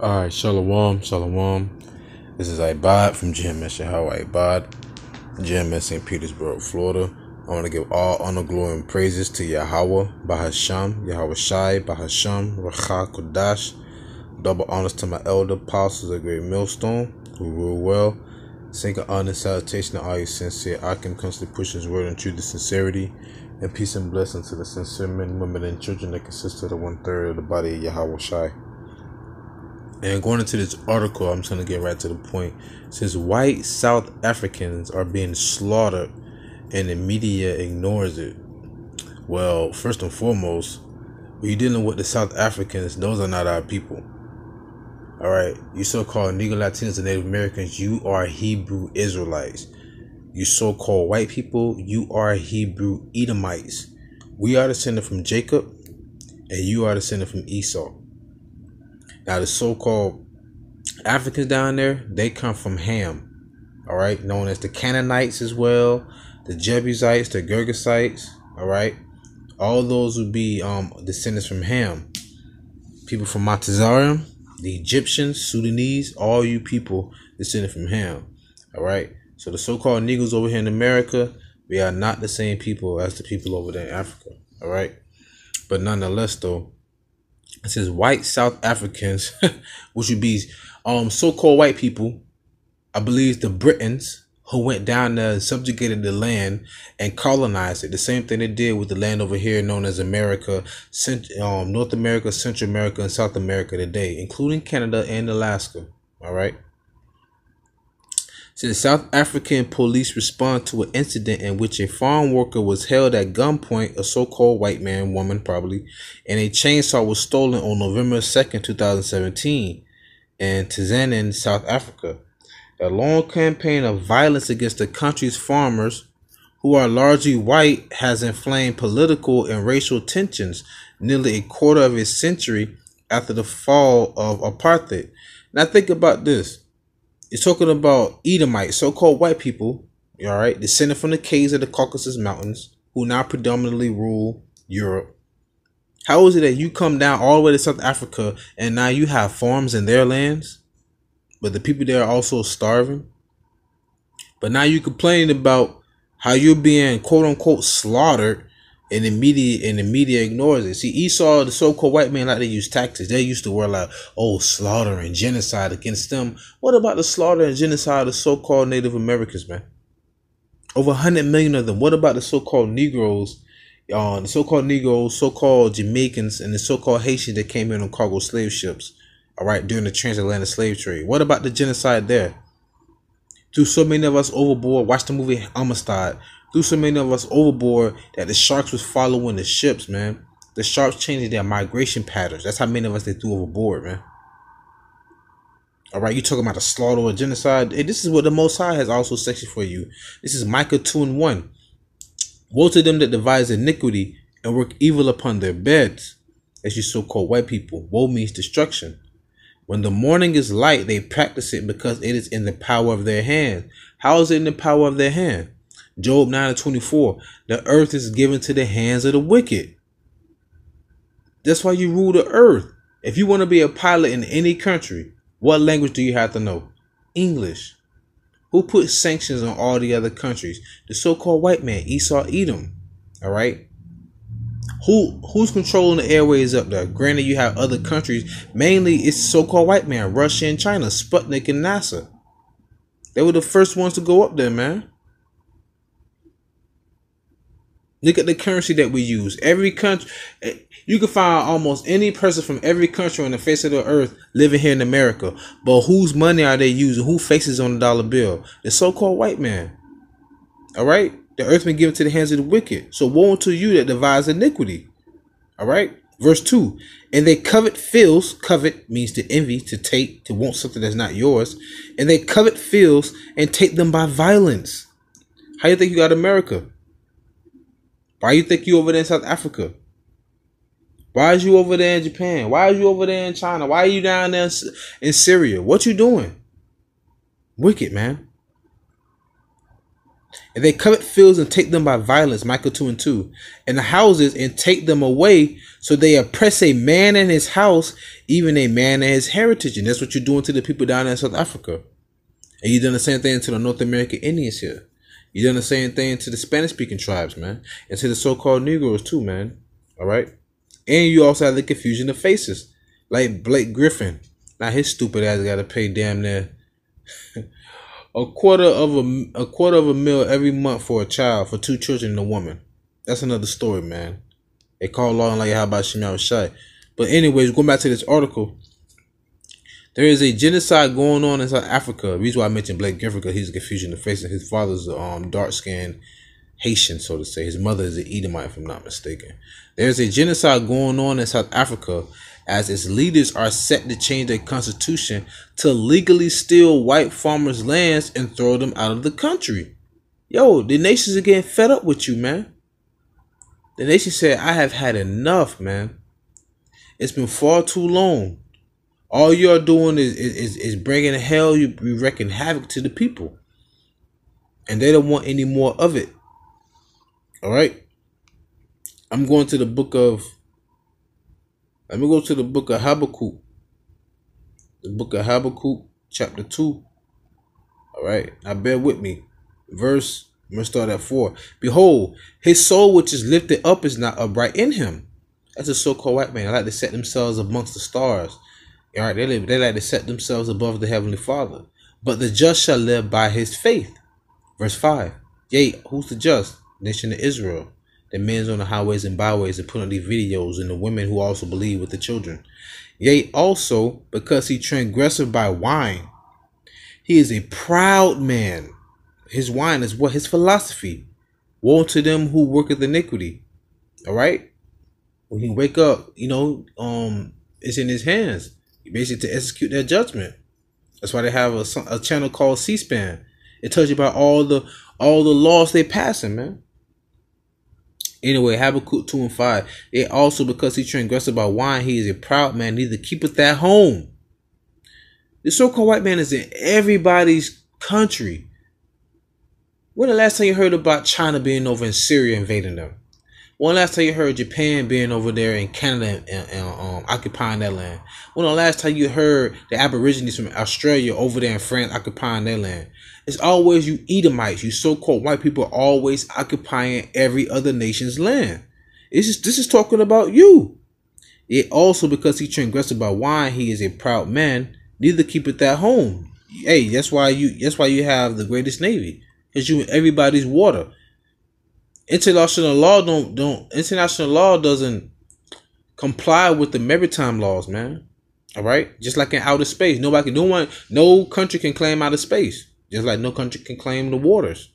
Alright, Shalom, Shalom. This is Ibad from GMS Yahweh Ibad, GMS St. Petersburg, Florida. I want to give all honor, glory, and praises to Yahweh, Bahasham, Yahweh Shai, Bahasham, Racha Kodash. Double honors to my elder apostles, a great millstone, who rule well. Sacred honor and salutation to all you sincere. Akim constantly push his word and truth to sincerity. And peace and blessing to the sincere men, women, and children that consist of the 1/3 of the body of Yahweh Shai. And going into this article, I'm just going to get right to the point. It says white South Africans are being slaughtered and the media ignores it. Well, first and foremost, when you're dealing with the South Africans, those are not our people. All right, you so-called Negro Latinos and Native Americans, you are Hebrew Israelites. You so-called white people, you are Hebrew Edomites. We are descended from Jacob, and you are descended from Esau. Now, the so-called Africans down there, they come from Ham, all right, known as the Canaanites as well, the Jebusites, the Girgasites, all right. All those would be descendants from Ham. People from Montezarim, the Egyptians, Sudanese, all you people descended from Ham, all right. So the so-called Negroes over here in America, we are not the same people as the people over there in Africa, all right. But nonetheless, though, it says white South Africans, which would be so-called white people, I believe the Britons, who went down there and subjugated the land and colonized it. The same thing they did with the land over here known as America, North America, Central America, and South America today, including Canada and Alaska. All right. So the South African police respond to an incident in which a farm worker was held at gunpoint, a so-called white man, woman probably, and a chainsaw was stolen on November 2nd, 2017 in Tanzania, South Africa. A long campaign of violence against the country's farmers, who are largely white, has inflamed political and racial tensions nearly a quarter of a century after the fall of apartheid. Now think about this. It's talking about Edomites, so-called white people, all right, descended from the caves of the Caucasus Mountains, who now predominantly rule Europe. How is it that you come down all the way to South Africa and now you have farms in their lands, but the people there are also starving? But now you're complaining about how you're being quote unquote slaughtered, and the media ignores it. See, Esau, the so-called white man, like they use tactics. They used to wear like, oh, slaughter and genocide against them. What about the slaughter and genocide of so-called Native Americans, man? Over 100 million of them. What about the so-called Negroes, so-called Jamaicans, and the so-called Haitians that came in on cargo slave ships, all right, during the transatlantic slave trade? What about the genocide there? Threw so many of us overboard. Watch the movie Amistad. Threw so many of us overboard that the sharks was following the ships, man. The sharks changing their migration patterns. That's how many of us they threw overboard, man. All right, you talking about the slaughter or genocide? Hey, this is what the Most High has also sectioned for you. This is Micah 2:1. Woe to them that devise iniquity and work evil upon their beds. That's you so-called white people. Woe means destruction. When the morning is light, they practice it because it is in the power of their hand. How is it in the power of their hand? Job 9:24. The earth is given to the hands of the wicked. That's why you rule the earth. If you want to be a pilot in any country, what language do you have to know? English. Who put sanctions on all the other countries? The so-called white man, Esau, Edom. All right. Who's controlling the airways up there? Granted, you have other countries. Mainly, it's so-called white man, Russia and China, Sputnik and NASA. They were the first ones to go up there, man. Look at the currency that we use. Every country, you can find almost any person from every country on the face of the earth living here in America. But whose money are they using? Who faces on the dollar bill? The so-called white man. All right? The earth been given to the hands of the wicked. So woe unto you that devise iniquity. All right? Verse 2. And they covet fields. Covet means to envy, to take, to want something that's not yours. And they covet fields and take them by violence. How you think you got America? Why you think you over there in South Africa? Why is you over there in Japan? Why are you over there in China? Why are you down there in Syria? What you doing? Wicked, man. And they covet fields and take them by violence, Micah 2:2, and the houses and take them away. So they oppress a man and his house, even a man and his heritage. And that's what you're doing to the people down in South Africa. And you've done the same thing to the North American Indians here. You've done the same thing to the Spanish-speaking tribes, man. And to the so-called Negroes too, man. All right? And you also have the confusion of faces. Like Blake Griffin. Now his stupid ass got to pay damn near a quarter of a mil every month for a child, for 2 children and a woman. That's another story, man. They call law and like how about Shemal Shai. But anyways, going back to this article, there is a genocide going on in South Africa. The reason why I mentioned Blake Griffin, because he's a confusion of face, and his father's dark-skinned Haitian, so to say. His mother is an Edomite, if I'm not mistaken. There's a genocide going on in South Africa as its leaders are set to change their constitution to legally steal white farmers' lands and throw them out of the country. Yo, the nations are getting fed up with you, man. The nation said, I have had enough, man. It's been far too long. All you're doing is bringing hell. You wreaking havoc to the people. And they don't want any more of it. All right. I'm going to the book of, let me go to the book of Habakkuk. The book of Habakkuk, chapter 2. All right. Now bear with me. I'm going to start at 4. Behold, his soul which is lifted up is not upright in him. That's a so-called white man. They like to set themselves amongst the stars. All right, they like to set themselves above the Heavenly Father. But the just shall live by his faith. Verse 5. Yea, who's the just? Nation of Israel. The men's on the highways and byways and put on these videos, and the women who also believe with the children. Yea, also, because he transgresseth by wine. He is a proud man. His wine is what? His philosophy. Woe to them who worketh iniquity. All right? When he wake up, it's in his hands. Basically to execute their judgment. That's why they have a channel called C-SPAN. It tells you about all the laws they passing, man. Anyway, Habakkuk 2 and 5. It also, because he transgressed by wine, he is a proud man, neither keepeth that home. The so-called white man is in everybody's country. When the last time you heard about China being over in Syria invading them? When the last time you heard Japan being over there in Canada and occupying that land? When the last time you heard the Aborigines from Australia over there in France occupying their land? It's always you Edomites, you so-called white people, always occupying every other nation's land. This is talking about you. It also, because he transgressed by wine, he is a proud man, neither keepeth that home. Hey, that's why you have the greatest navy, because you in everybody's water. International law doesn't comply with the maritime laws, man. All right, just like in outer space, no country can claim outer space, just like no country can claim the waters.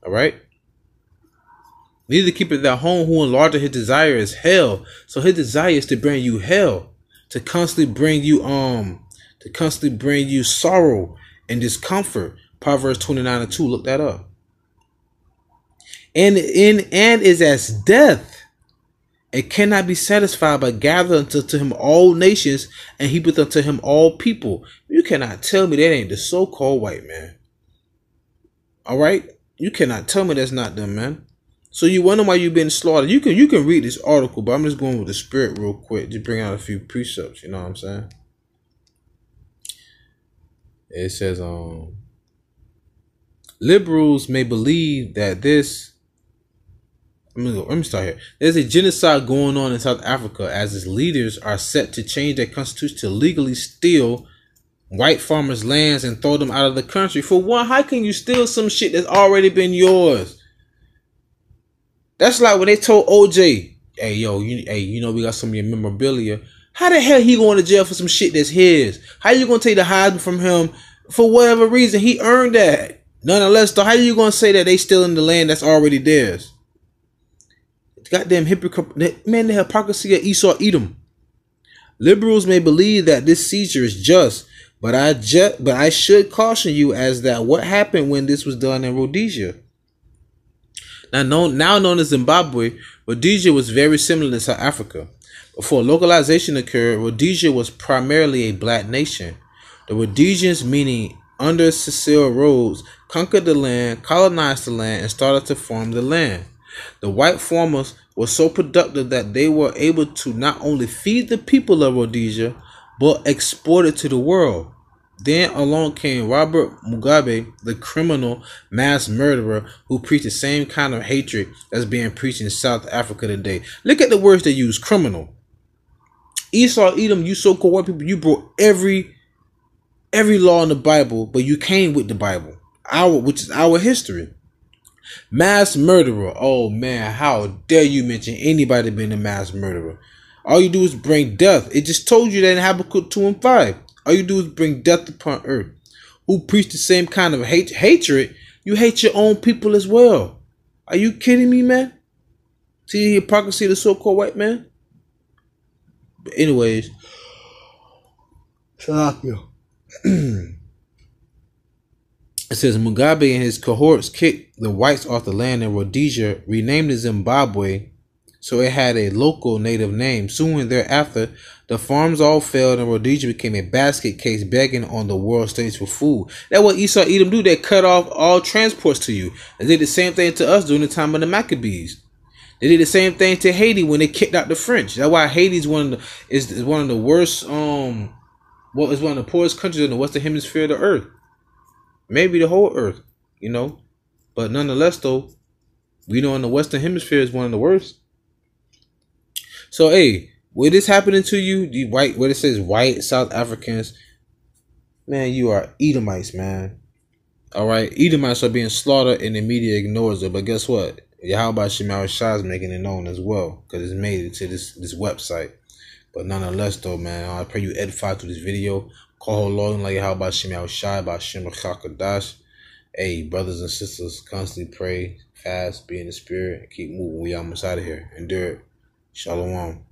All right. Neither keepeth thou home who enlargeth his desire is hell. So his desire is to bring you hell, to constantly bring you sorrow and discomfort. Proverbs 29 and 2. Look that up. And is as death. It cannot be satisfied, but gather unto him all nations, and heapeth unto him all people. You cannot tell me that ain't the so-called white man. All right, you cannot tell me that's not them, man. So you wonder why you've been slaughtered. You can read this article, but I'm just going with the spirit real quick to bring out a few precepts. You know what I'm saying? It says, liberals may believe that this. Let me start here. There's a genocide going on in South Africa as its leaders are set to change their constitution to legally steal white farmers' lands and throw them out of the country. For one, how can you steal some shit that's already been yours? That's like when they told OJ, hey, yo, we got some of your memorabilia. How the hell he going to jail for some shit that's his? How you going to take the hide from him for whatever reason? He earned that. Nonetheless, though, how you going to say that they stealing the land that's already theirs? Goddamn hypocrite, man, the hypocrisy of Esau Edom. Liberals may believe that this seizure is just, but I should caution you as that what happened when this was done in Rhodesia. Now known as Zimbabwe, Rhodesia was very similar to South Africa. Before localization occurred, Rhodesia was primarily a black nation. The Rhodesians, meaning under Cecil Rhodes, conquered the land, colonized the land, and started to farm the land. The white farmers were so productive that they were able to not only feed the people of Rhodesia, but export it to the world. Then along came Robert Mugabe, the criminal mass murderer who preached the same kind of hatred that's being preached in South Africa today. Look at the words they use: criminal. Esau, Edom, you so-called white people, you broke every law in the Bible, but you came with the Bible, which is our history. Mass murderer. Oh man, how dare you mention anybody being a mass murderer? All you do is bring death. It just told you that in Habakkuk 2 and 5. All you do is bring death upon earth. Who preach the same kind of hatred? You hate your own people as well. Are you kidding me, man? See the hypocrisy of the so-called white man? But anyways, it says Mugabe and his cohorts kicked the whites off the land in Rhodesia, renamed it Zimbabwe, so it had a local native name. Soon thereafter, the farms all failed and Rhodesia became a basket case begging on the world stage for food. That's what Esau Edom do. They cut off all transports to you. They did the same thing to us during the time of the Maccabees. They did the same thing to Haiti when they kicked out the French. That's why Haiti is one of the worst. Is one of the poorest countries in the Western Hemisphere of the earth. Maybe the whole earth, you know. But nonetheless, though, we know in the Western Hemisphere is one of the worst. So, hey, what is happening to you, the white, what it says white South Africans, man, you are Edomites, man. All right, Edomites are being slaughtered and the media ignores it. But guess what? Yahweh Shema Shah is making it known as well because it's made it to this website. But nonetheless, though, man, I pray you edify through this video. Call Lord like Yahweh Shema Shah by Shema Chakadash. Hey, brothers and sisters, constantly pray, fast, be in the spirit, keep moving. We almost out of here. Endure it. Shalom.